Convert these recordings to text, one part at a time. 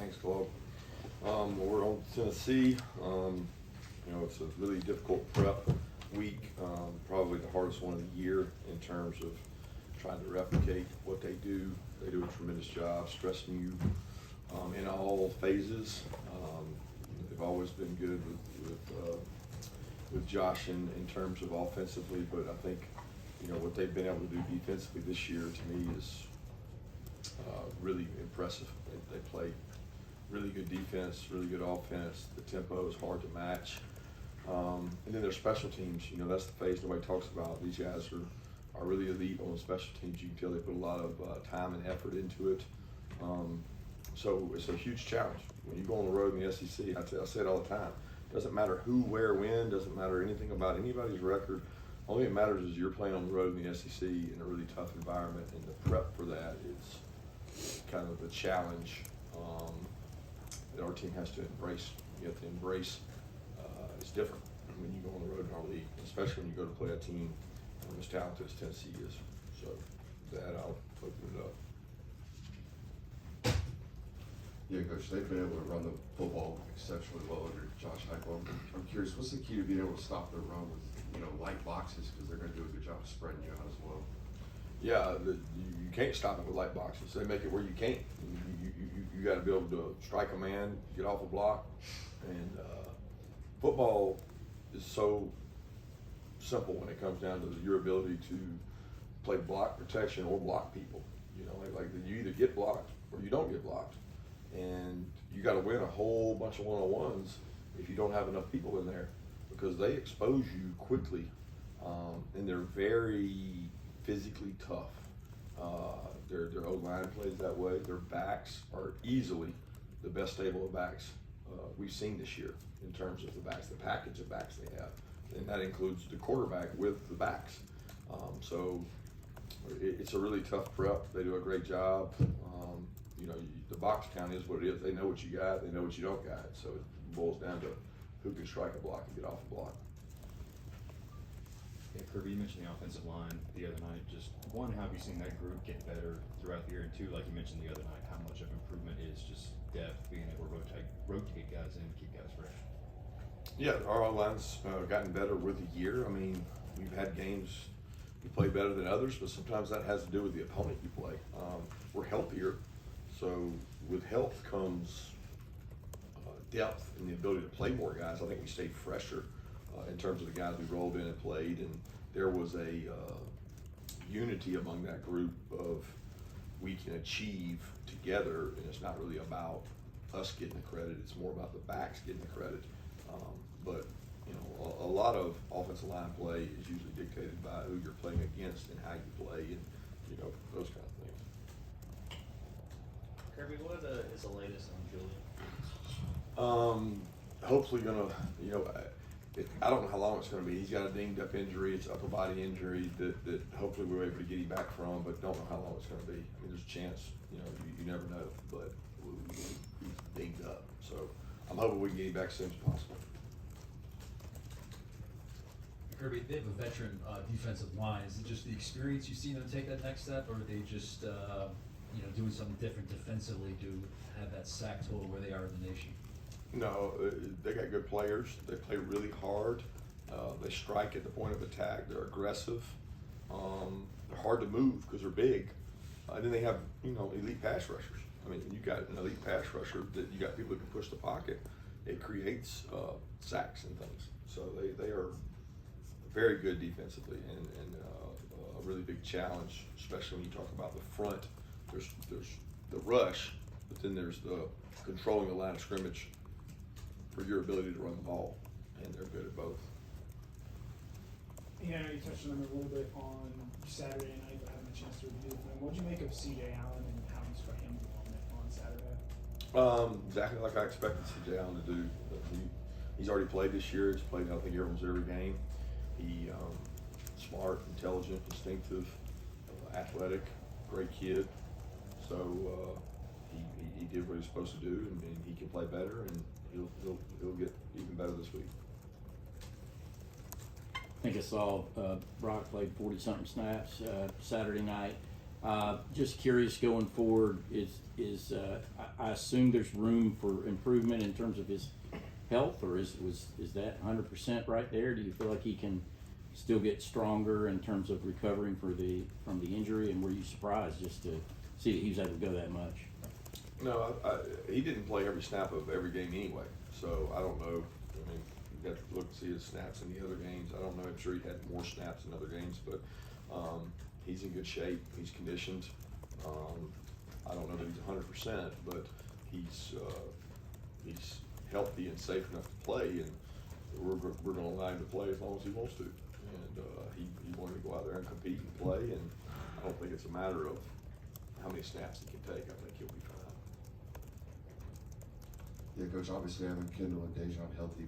Thanks, Claude. We're on Tennessee. It's a really difficult prep week, probably the hardest one of the year in terms of trying to replicate what they do. They do a tremendous job stressing you in all phases. They've always been good with Josh in terms of offensively, but I think what they've been able to do defensively this year to me is really impressive. They play really good defense, really good offense. The tempo is hard to match. And then their special teams, that's the phase nobody talks about. These guys are really elite on the special teams. You can tell they put a lot of time and effort into it. So it's a huge challenge. When you go on the road in the SEC, I say it all the time, doesn't matter who, where, when, doesn't matter anything about anybody's record. Only it matters is you're playing on the road in the SEC in a really tough environment, and the prep for that is kind of the challenge that our team has to embrace. You have to embrace it's different when you go on the road in our league, especially when you go to play a team as talented as Tennessee is. So with that, I'll open it up. Yeah, Coach, they've been able to run the football exceptionally well under Josh Heupel. I'm curious, what's the key to being able to stop the run with light boxes, because they're going to do a good job of spreading you out as well? Yeah, you can't stop it with light boxes. They make it where you can't. You got to be able to strike a man, get off a block, and football is so simple when it comes down to your ability to play block protection or block people. Like you either get blocked or you don't get blocked, and you got to win a whole bunch of one-on-ones if you don't have enough people in there, because they expose you quickly, and they're very physically tough. Their O-line plays that way. Their backs are easily the best stable of backs we've seen this year in terms of the backs, the package of backs they have, and that includes the quarterback with the backs. So it's a really tough prep. They do a great job. The box count is what it is. They know what you got. They know what you don't got. So it boils down to who can strike a block and get off a block. Yeah, Kirby, you mentioned the offensive line the other night. Just one, how have you seen that group get better throughout the year? And two, like you mentioned the other night, how much of improvement is just depth, being able to rotate guys in, keep guys fresh? Yeah, our line's gotten better with the year. I mean, we've had games we play better than others, but sometimes that has to do with the opponent you play. We're healthier, so with health comes depth and the ability to play more guys. I think we stayed fresher in terms of the guys we rolled in and played, and there was a unity among that group of we can achieve together, and it's not really about us getting the credit, it's more about the backs getting the credit. But a lot of offensive line play is usually dictated by who you're playing against and how you play, and those kind of things. Kirby, what is the latest on Julian? Hopefully I don't know how long it's going to be. He's got a dinged up injury. It's an upper body injury that hopefully we're able to get him back from, but don't know how long it's going to be. I mean, there's a chance, you never know, but he's dinged up. So I'm hoping we can get him back as soon as possible. Kirby, they have a veteran defensive line. Is it just the experience you've seen them take that next step, or are they just doing something different defensively to have that sack total where they are in the nation? No, they got good players. They play really hard. They strike at the point of attack. They're aggressive. They're hard to move because they're big. And then they have, elite pass rushers. I mean, you got an elite pass rusher that you got people that can push the pocket. It creates sacks and things. So they are very good defensively and a really big challenge, especially when you talk about the front. There's the rush, but then there's the controlling the line of scrimmage for your ability to run the ball, and they're good at both. Yeah, I know you touched on them a little bit on Saturday night, but having a chance to review them. What did you make of C.J. Allen and how he's for him on Saturday? Exactly like I expected C.J. Allen to do. He's already played this year. He's played, I think, almost every game. He smart, intelligent, instinctive, athletic, great kid. So he did what he was supposed to do, and he can play better, and he'll get even better this week. I think I saw Brock played 40-something snaps Saturday night. Just curious going forward, I assume there's room for improvement in terms of his health, or is that 100% right there? Do you feel like he can still get stronger in terms of recovering from the injury? And were you surprised just to see that he was able to go that much? No, he didn't play every snap of every game anyway, so I don't know. I mean, you got to look and see his snaps in the other games. I don't know. I'm sure he had more snaps in other games, but he's in good shape. He's conditioned. I don't know that he's 100%, but he's healthy and safe enough to play, and we're going to allow him to play as long as he wants to. And he wanted to go out there and compete and play, and I don't think it's a matter of how many snaps he can take. I think he'll be fine. Yeah, Coach, obviously having Kendall and Dejon healthy,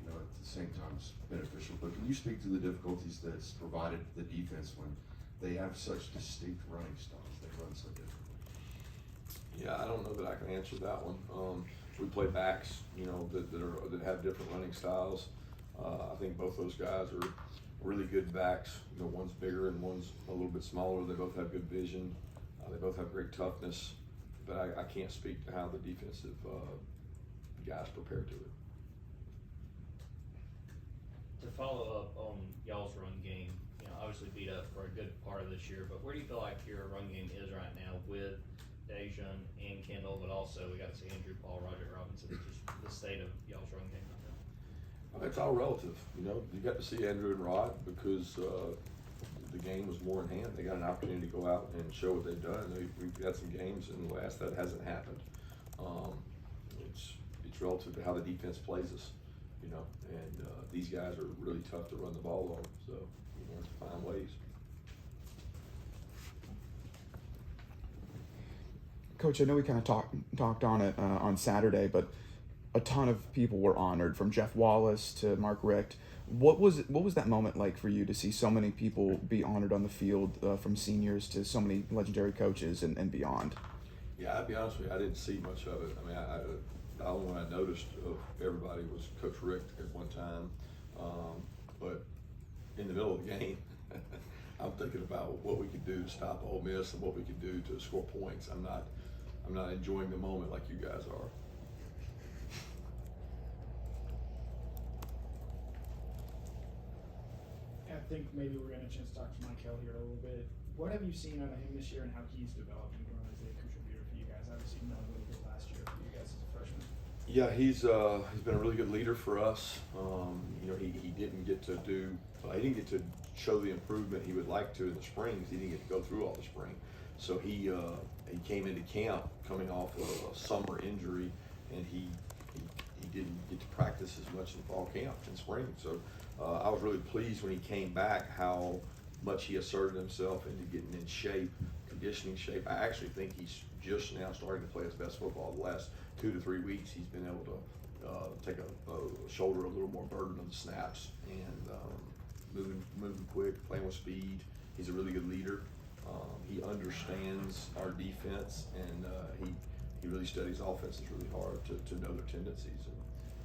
at the same time is beneficial, but can you speak to the difficulties that's provided the defense when they have such distinct running styles? They run so differently. Yeah, I don't know that I can answer that one. We play backs, that have different running styles. I think both those guys are really good backs. One's bigger and one's a little bit smaller. They both have good vision. They both have great toughness, but I can't speak to how the defensive guys prepare to it. To follow up on y'all's run game, obviously beat up for a good part of this year, but where do you feel like your run game is right now with Dejon and Kendall, but also we got to see Andrew Paul, Roger Robinson, just the state of y'all's run game right now? It's all relative. You got to see Andrew and Rod because the game was more in hand. They got an opportunity to go out and show what they've done. We've got some games in the last that hasn't happened. It's relative to how the defense plays us, and these guys are really tough to run the ball on, so we want to find ways. Coach, I know we kind of talked on it on Saturday, but a ton of people were honored, from Jeff Wallace to Mark Richt. What was that moment like for you to see so many people be honored on the field, from seniors to so many legendary coaches and beyond? Yeah, I'll be honest with you, I didn't see much of it. I mean, the only one I noticed of everybody was Coach Richt at one time, but in the middle of the game, I'm thinking about what we could do to stop Ole Miss and what we could do to score points. I'm not enjoying the moment like you guys are. I think maybe we're getting a chance to talk to Mike Hill here a little bit. What have you seen out of him this year and how he's developed and grown as a contributor for you guys? Obviously, you know what he did last year for you guys as a freshman. Yeah, he's been a really good leader for us. He didn't get to show the improvement he would like to in the spring because he didn't get to go through all the spring. So he came into camp coming off of a summer injury, and he didn't get to practice as much in fall camp in spring. So I was really pleased when he came back how much he asserted himself into getting in shape, conditioning shape. I actually think he's just now starting to play his best football. The last 2 to 3 weeks, he's been able to take shoulder a little more burden of the snaps and moving quick, playing with speed. He's a really good leader. He understands our defense, and he really studies offenses really hard to know their tendencies. And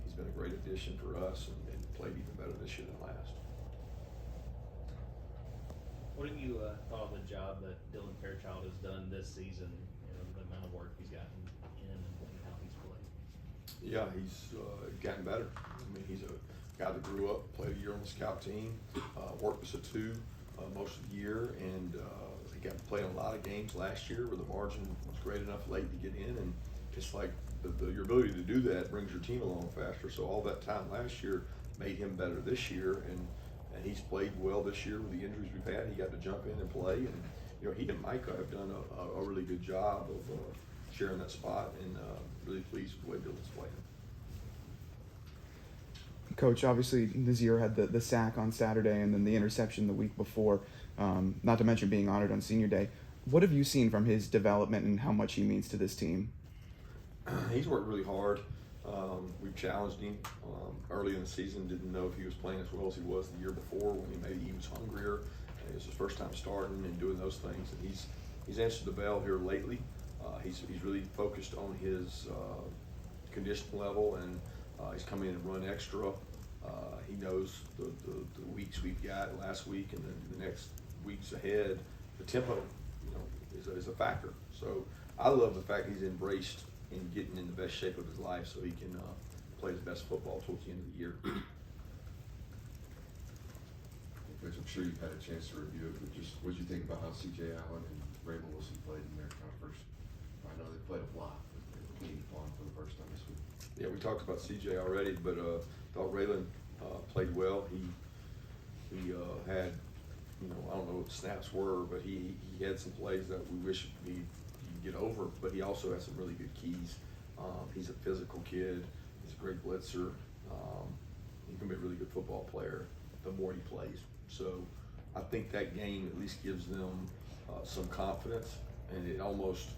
he's been a great addition for us and played even better this year than last. What have you thought of the job that Dylan Fairchild has done this season? The amount of work he's gotten in and how he's played. Yeah, he's gotten better. I mean, he's a guy that grew up, played a year on the scout team, worked as a 2 most of the year, and he got to play in a lot of games last year where the margin was great enough late to get in, and it's like your ability to do that brings your team along faster. So all that time last year made him better this year, and he's played well this year with the injuries we've had. He got to jump in and play, and he and Micah have done a really good job of sharing that spot, and really pleased with the way Dylan's playing. Coach, obviously Nazir had the sack on Saturday and then the interception the week before, not to mention being honored on Senior Day. What have you seen from his development and how much he means to this team? He's worked really hard. We've challenged him early in the season, didn't know if he was playing as well as he was the year before when maybe he was hungrier. It was his first time starting and doing those things, and he's answered the bell here lately. He's really focused on his conditioning level, and he's come in and run extra. He knows the weeks we've got last week and then the next weeks ahead, the tempo. is a factor. So I love the fact he's embraced in getting in the best shape of his life so he can play his best football towards the end of the year. Which I'm sure you've had a chance to review it, but just what did you think about how C.J. Allen and Ray Wilson played in their kind of first? I know they played a lot, but they were being on for the first time this week. Yeah, we talked about CJ already, but thought Raylan played well. He had, I don't know what the snaps were, but he had some plays that we wish he'd get over, but he also has some really good keys. He's a physical kid. He's a great blitzer. He can be a really good football player the more he plays. So I think that game at least gives them some confidence, and it almost,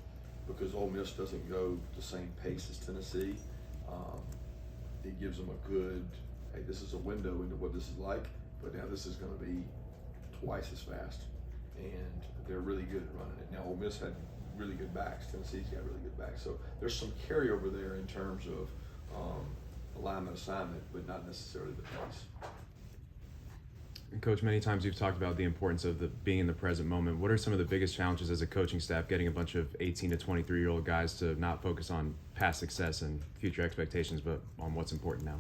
because Ole Miss doesn't go the same pace as Tennessee, it gives them a good, hey, this is a window into what this is like, but now this is going to be twice as fast, and they're really good at running it. Now Ole Miss had really good backs. Tennessee's got really good backs, so there's some carryover there in terms of alignment assignment, but not necessarily the pace. And Coach, many times you've talked about the importance of being in the present moment. What are some of the biggest challenges as a coaching staff getting a bunch of 18 to 23-year-old guys to not focus on past success and future expectations, but on what's important now?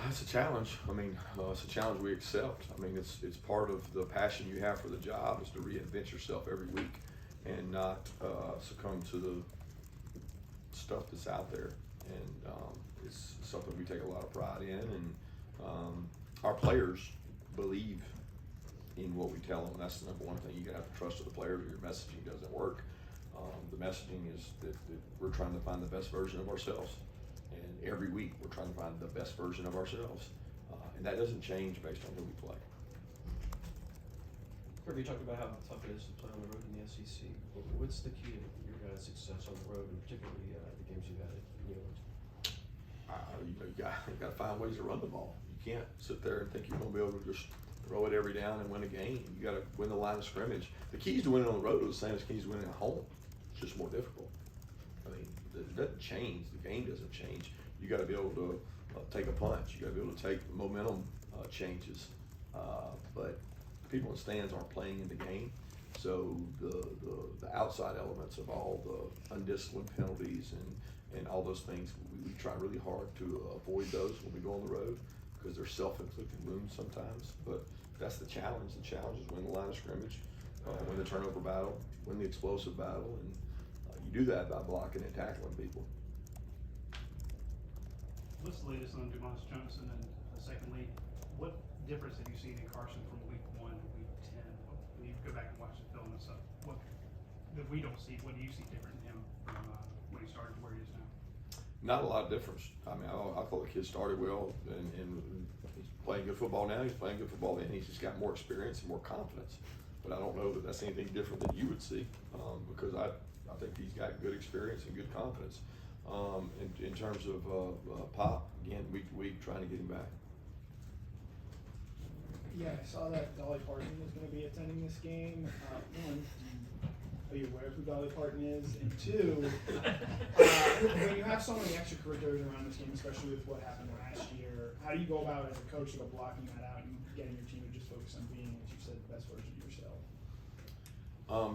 It's a challenge. I mean, it's a challenge we accept. I mean, it's part of the passion you have for the job is to reinvent yourself every week and not succumb to the stuff that's out there. And it's something we take a lot of pride in, and our players believe in what we tell them. That's the number one thing. You have to trust the players, or your messaging doesn't work. The messaging is that we're trying to find the best version of ourselves, and every week we're trying to find the best version of ourselves, and that doesn't change based on who we play. Kirby, you talked about how tough it is to play on the road in the SEC. What's the key to your guys' success on the road, and particularly the games you've had at New Orleans? You got to find ways to run the ball. You can't sit there and think you're going to be able to just throw it every down and win a game. You got to win the line of scrimmage. The keys to winning on the road are the same as keys to winning at home. It's just more difficult. I mean, it doesn't change. The game doesn't change. You got to be able to take a punch. You got to be able to take momentum changes. But people in the stands aren't playing in the game. So the outside elements of all the undisciplined penalties and all those things, we try really hard to avoid those when we go on the road, because they're self-inflicted wounds sometimes. But that's the challenge. The challenge is win the line of scrimmage, win the turnover battle, win the explosive battle, and you do that by blocking and tackling people. What's the latest on Dumas Johnson? And secondly, what difference have you seen in Carson from week 1 to week 10? When you go back and watch the film and stuff, what that we don't see, what do you see different in him from when he started to where he is now? Not a lot of difference. I mean, I thought the kid started well, and he's playing good football now. He's playing good football then. He's just got more experience and more confidence. But I don't know that that's anything different than you would see, because I think he's got good experience and good confidence. In terms of Pop, again, week to week, trying to get him back. Yeah, I saw that Dolly Parton was going to be attending this game. One, are you aware of who Dolly Parton is? And two, when you have so many extracurriculars around this game, especially with what happened last year, how do you go about as a coach to go blocking that out and getting your team to just focus on being, as you said, the best version of yourself?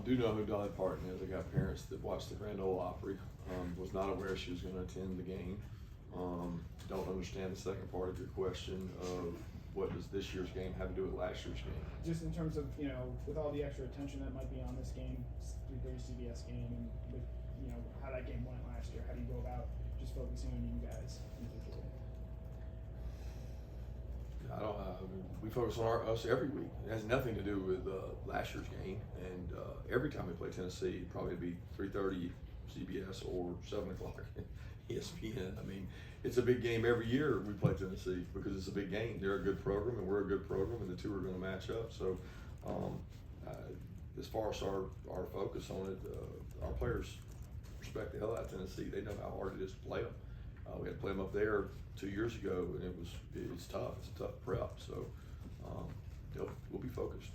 Do know who Dolly Parton is. I got parents that watched the Grand Ole Opry. Was not aware she was going to attend the game. Don't understand the second part of your question of what does this year's game have to do with last year's game? Just in terms of, with all the extra attention that might be on this game, the CBS game, and with, how that game went last year, how do you go about just focusing on you guys individually? I don't. We focus on us every week. It has nothing to do with last year's game. And every time we play Tennessee, it'd probably be 3:30 CBS or 7 o'clock ESPN. I mean, it's a big game every year we play Tennessee because it's a big game. They're a good program and we're a good program, and the two are going to match up. So, as far as our focus on it, our players respect the hell out of Tennessee. They know how hard it is to play them. We had to play them up there 2 years ago, and it's tough. It's a tough prep. So we'll be focused.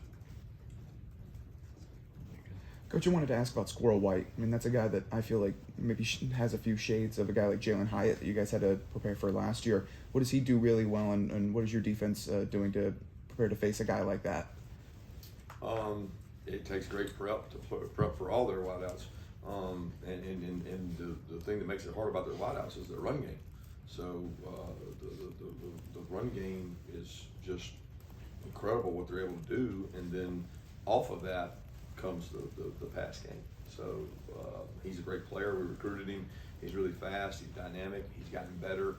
Coach, I wanted to ask about Squirrel White. I mean, that's a guy that I feel like maybe has a few shades of a guy like Jalen Hyatt that you guys had to prepare for last year. What does he do really well, and what is your defense doing to prepare to face a guy like that? it takes great prep to prep for all their wideouts. And the thing that makes it hard about their wideouts is their run game. So the run game is just incredible what they're able to do, and then off of that comes the pass game. So he's a great player. We recruited him. He's really fast. He's dynamic. He's gotten better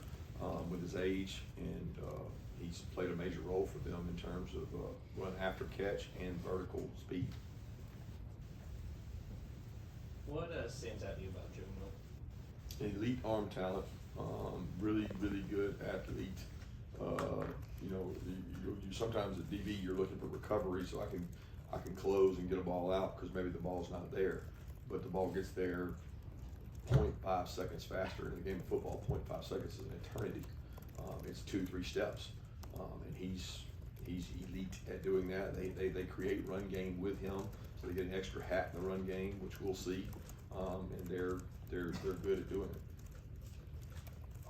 with his age, and he's played a major role for them in terms of run after catch and vertical speed. What stands out to you about Joe Milton? Elite arm talent, really good athlete. You know, you sometimes at DB you're looking for recovery, so I can close and get a ball out because maybe the ball's not there, but the ball gets there 0.5 seconds faster. In the game of football, 0.5 seconds is an eternity. It's 2-3 steps, and he's elite at doing that. They create run game with him, so they get an extra hat in the run game, which we'll see, and they're good at doing it.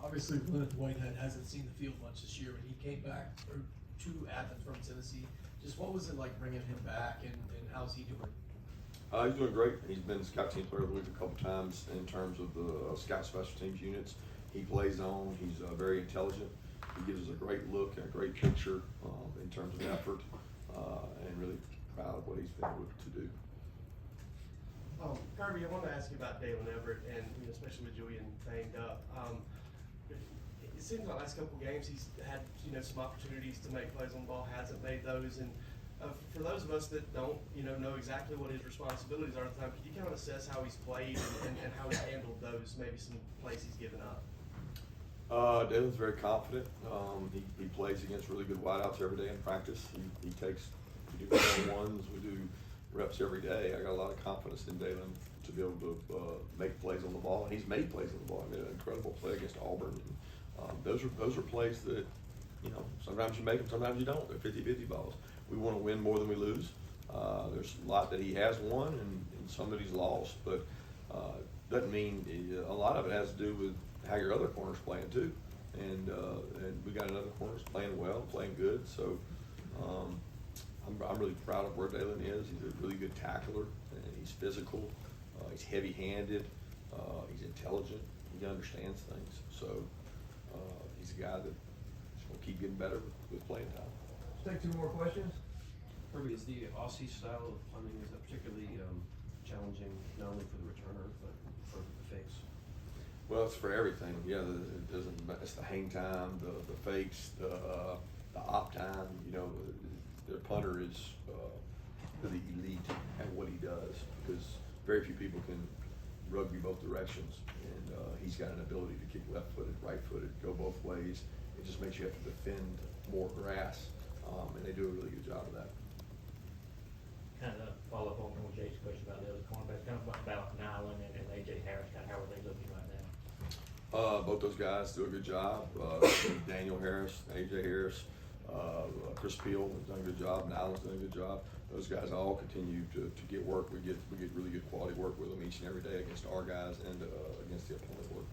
Obviously, Leonard Whitehead hasn't seen the field much this year, but he came back to Athens from Tennessee. Just what was it like bringing him back, and how's he doing? He's doing great. He's been Scout Team Player of the Week a couple times in terms of the Scout Special Teams units. He plays on. He's very intelligent. He gives us a great look and a great picture in terms of effort, and really proud of what he's been able to do. Kirby, I wanted to ask you about Dalen Everett, and especially with Julian banged up. It seems like the last couple games he's had some opportunities to make plays on the ball, hasn't made those. And for those of us that don't know exactly what his responsibilities are at the time, could you kind of assess how he's played and how he's handled those, maybe some plays he's given up? Dalen's very confident. He plays against really good wideouts every day in practice. We do one-on-ones, we do reps every day. I got a lot of confidence in Dalen to be able to make plays on the ball. And he's made plays on the ball. I made an incredible play against Auburn. And, those are plays that, sometimes you make them, sometimes you don't. They're 50-50 balls. We want to win more than we lose. There's a lot that he has won and some that he's lost, but doesn't mean a lot of it has to do with how your other corner's playing too. And we got another corner's playing well, playing good. So I'm really proud of where Dalen is. He's a really good tackler, and he's physical. He's heavy-handed. He's intelligent. He understands things. So he's a guy that's going to keep getting better with playing time. Let's take 2 more questions. Kirby, is the Aussie style of punting, is that particularly challenging, not only for the returner, but for the fakes? Well, it's for everything. Yeah, it's the hang time, the fakes, the op time. Their punter is really elite at what he does, because very few people can rugby both directions, and he's got an ability to kick left-footed, right-footed, go both ways. It just makes you have to defend more grass, and they do a really good job of that. Kind of follow up on Jake's question about the other cornerbacks, kind of about Nyland and AJ Harris, kind of how are they looking right now? Both those guys do a good job. Daniel Harris, AJ Harris, Chris Peel has done a good job. Nyland's done a good job. Those guys all continue to get work. We get really good quality work with them each and every day against our guys and against the opponent work.